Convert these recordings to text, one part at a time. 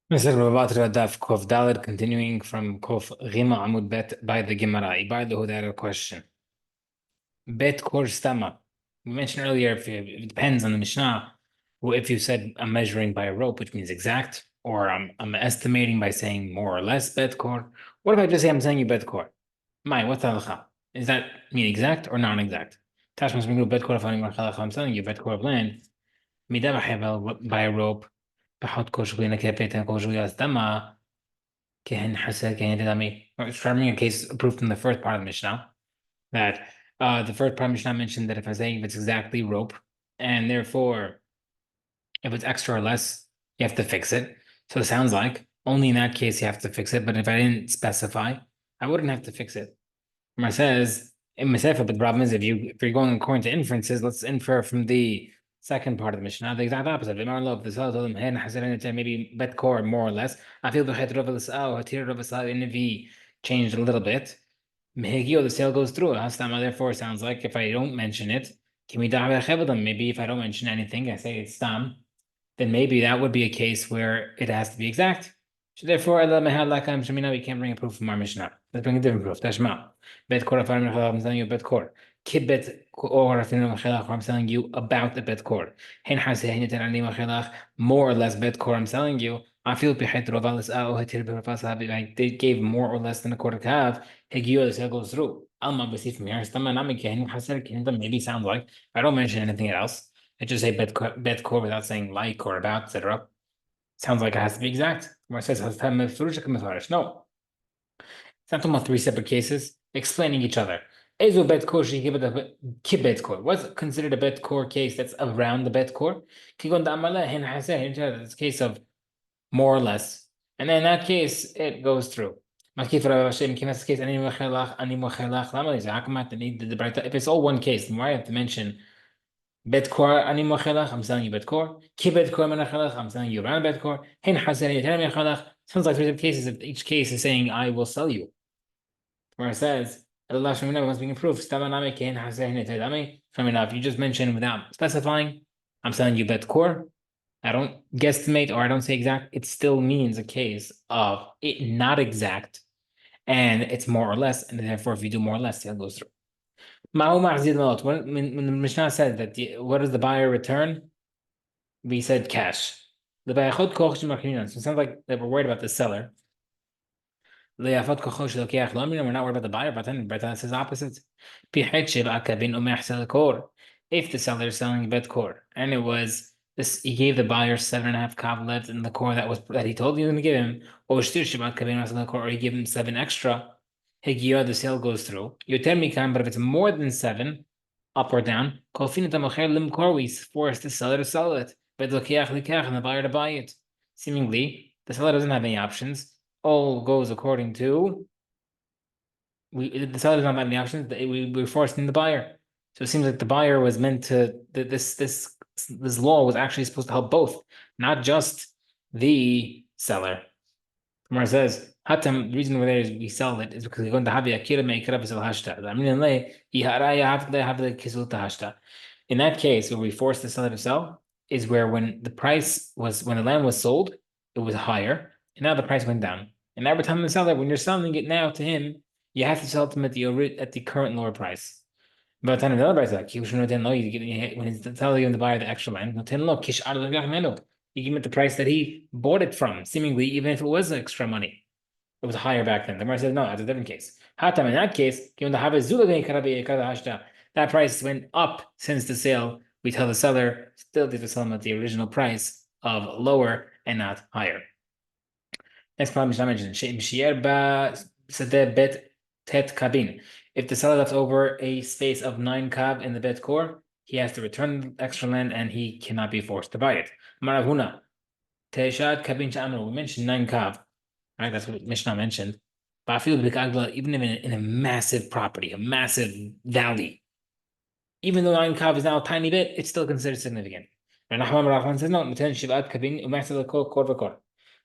Mr. Batra Daf Kof Daled, continuing from Kof Rima Amud Bet by the Gemara. By the Huda question. Bet Kor Stama. We mentioned earlier, it depends on the Mishnah. If you said I'm measuring by a rope, which means exact, or I'm estimating by saying more or less Bet Kor. What if I just say I'm saying you Bet Kor? What's the halacha? Does that mean exact or non-exact? Tashmas Mingru Bet Kor I'm telling you Bet Kor of land. Midah by a rope. بحط كوشوية كابيتا كوشوية استما كهن حسد كهن دامي. Confirming a case approved from the first part of the Mishnah that the first part of the Mishnah mentioned that if I say if it's exactly rope and therefore if it's extra or less you have to fix it. So it sounds like only in that case you have to fix it. But if I didn't specify, I wouldn't have to fix it. Mar says in Mesefa, but the problem is if you're going according to inferences, let's infer from the second part of the Mishnah, the exact opposite. If the Salah told him, maybe bet core more or less. I feel and if he changed a little bit, the sale goes through. Therefore, it sounds like if I don't mention it, maybe if I don't mention anything, I say it's tam, then maybe that would be a case where it has to be exact. So therefore, we can't bring a proof from our Mishnah. Let's bring a different proof. Tashma. Bet kor I'm telling you bet kor. Kibet or I'm telling you about the bet kor. More or less bet kor I'm telling you. I feel they gave more or less than a quarter calf. This goes through. Alma from here. Maybe sounds like I don't mention anything else. I just say bet core without saying like or about, etc. Sounds like it has to be exact. Where it says no, it's not talking about three separate cases explaining each other. Ezo bet core kibet core. What's considered a bet core case that's around the bet core? It's a case of more or less, and then in that case it goes through. If it's all one case, then why I have to mention Bet core ani mochelach, I'm selling you bet core. Ki bet core menachelach, I'm selling you around bet core. Hein haser yeter mechelach. Sounds like three different cases. If each case is saying I will sell you. Where it says Allah Shemina must be improved. Stamaname kein haser yeter dami. From enough, you just mention without specifying. I'm selling you bet core. I don't guesstimate or I don't say exact. It still means a case of it not exact, and it's more or less, and therefore if you do more or less, it goes through. When the Mishnah said that what does the buyer return? We said cash. So it sounds like they were worried about the seller. We're not worried about the buyer, but then Batra says opposite. If the seller is selling bet core and it was this, he gave the buyer 7.5 kav left in the core that he told you to give him, or he gave him 7 extra. The sale goes through. You tell me, but if it's more than 7, up or down, we force the seller to sell it, and the buyer to buy it. Seemingly, the seller doesn't have any options. All goes according to the seller doesn't have any options. We're forcing the buyer. So it seems like the buyer was meant to this law was actually supposed to help both, not just the seller. Gemara says, Hatam, the reason we're there is we sell it is because we're going to have Akira Meikara Bisal Hashta. In that case, where we force the seller to sell, is where when the land was sold, it was higher, and now the price went down. And now we're telling the seller, when you're selling it now to him, you have to sell it to him at the current lower price. But then the other price, like when he's telling the buyer the extra land, you give him at the price that he bought it from, seemingly, even if it was extra money. It was higher back then. The Gemara says, no, that's a different case. Hatam, in that case, that price went up since the sale. We tell the seller, still to sell him at the original price of lower and not higher. Next problem Mishnah mentioned, bet tet kabin. If the seller left over a space of 9 kav in the bet core, he has to return the extra land and he cannot be forced to buy it. Maravuna, Teshad kabin sha'amru. We mentioned 9 kav, right? That's what Mishnah mentioned. But I feel like even in a massive property, a massive valley, even though 9 kav is now a tiny bit, it's still considered significant. And Rahman says, no,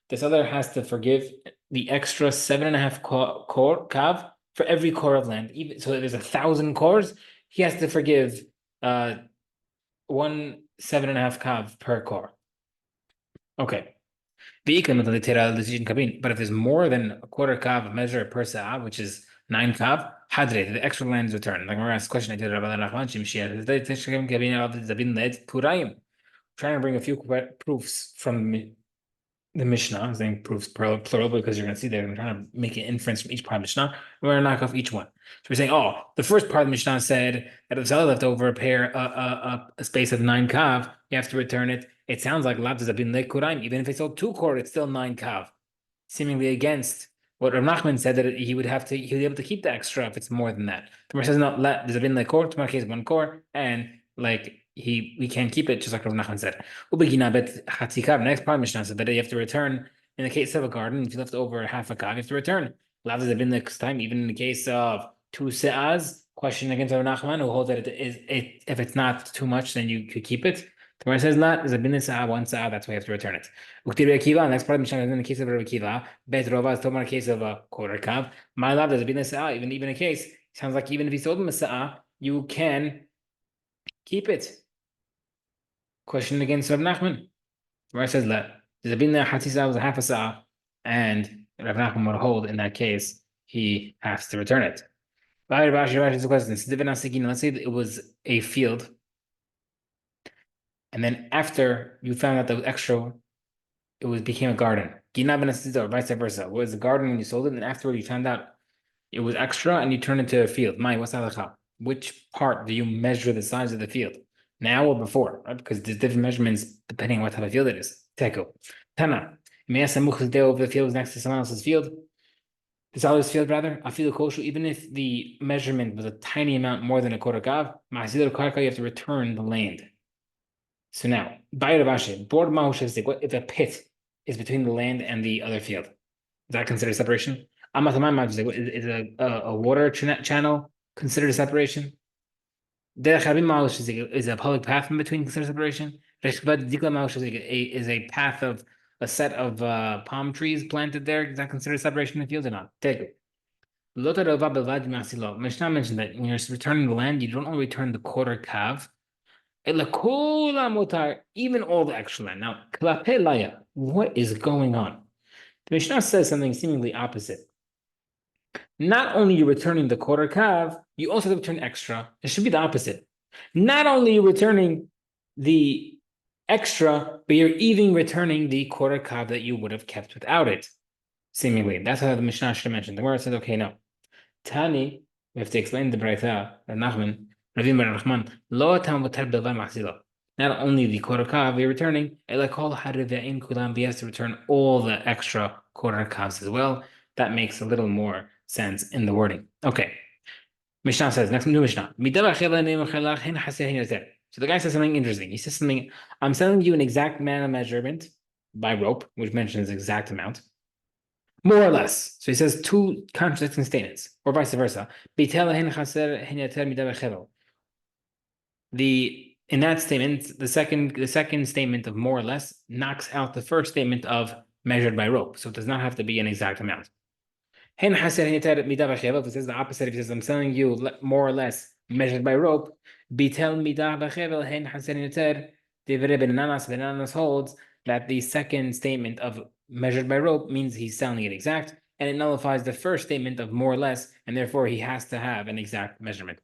the seller has to forgive the extra 7.5 core kav for every core of land. Even so, there's 1,000 cores. He has to forgive 1 7.5 kav per core. Okay. But if there's more than a quarter kav measure per sa'ah, which is 9 kav, hadre, the extra land is returned. Like we're asked a question I did Rabbi Nachman Shimshia. Trying to bring a few proofs from the Mishnah. I'm saying proofs plural because you're going to see there. I'm trying to make an inference from each part of the Mishnah. We're going to knock off each one. So we're saying, oh, the first part of the Mishnah said that if Zala left over a space of 9 kav, you have to return it. It sounds like Labdaz have been Lekuraim. Even if it's sold 2 quart, it's still 9 kav. Seemingly against what Rav Nachman said that he would be able to keep the extra if it's more than that. The Gemara says no, there's been like core, tomorrow case 1 quart, and like we can't keep it just like Rav Nachman said. Ubegina bet Hatzikav, next part of Mishnah said that you have to return in the case of a garden, if you left over half a kav, you have to return. Lav has been next time, even in the case of 2 se'az, question against Rav Nachman, who holds that if it's not too much, then you could keep it. The Gemara says not, there's been 1 se'ah, that's why you have to return it. Ukti Akiva, next part of Mishnah is in the case of Rabbi Akiva. Bet Rova is talking about a case of a quarter kav. My love, there's been a se'ah, even a case. Sounds like even if you sold him a se'ah, you can keep it. Question against Rav Nachman. Where it says that there's been a hatisa was a half a se'ah, and Rav Nachman would hold in that case, he has to return it. Let's say that it was a field, and then after you found out that was extra, it became a garden. Or vice versa. It was a garden when you sold it, and afterward you found out it was extra and you turned it into a field. What's halacha? Which part do you measure the size of the field? Now or before? Right? Because there's different measurements depending on what type of field it is. Teko. Tana. The field is next to someone else's field. This other's field, rather. Even if the measurement was a tiny amount more than a quarter kav, you have to return the land. So now, if a pit is between the land and the other field, is that considered separation? Is a water channel considered a separation? Is a public path in between considered separation? Is a path of a set of palm trees planted there? Is that considered separation in the field or not? Take it. Mishnah mentioned that when you're returning the land, you don't only return the quarter kav, even all the extra land. Now, what is going on? The Mishnah says something seemingly opposite. Not only you're returning the quarter kav, you also have to return extra. It should be the opposite. Not only you're returning the extra, but you're even returning the quarter kav that you would have kept without it. Seemingly. That's how the Mishnah should have mentioned. The word says, okay, no. Tani, we have to explain the Braita, Nachman, Ravim Bar Rahman, Lo tam v'tar bilvad machzilo. Not only the quarter kav you're returning, elakol harive'im kulam, he has to return all the extra quarter kavs as well. That makes a little more sense in the wording. Okay. Mishnah says, next new Mishnah. So the guy says something interesting. He says something, I'm selling you an exact amount of measurement by rope, which mentions exact amount. More or less. So he says 2 contradicting statements, or vice versa. In that statement, the second statement of more or less knocks out the first statement of measured by rope. So it does not have to be an exact amount. If it says the opposite, if it says I'm selling you more or less measured by rope, Benanas holds that the second statement of measured by rope means he's selling it exact, and it nullifies the first statement of more or less, and therefore he has to have an exact measurement.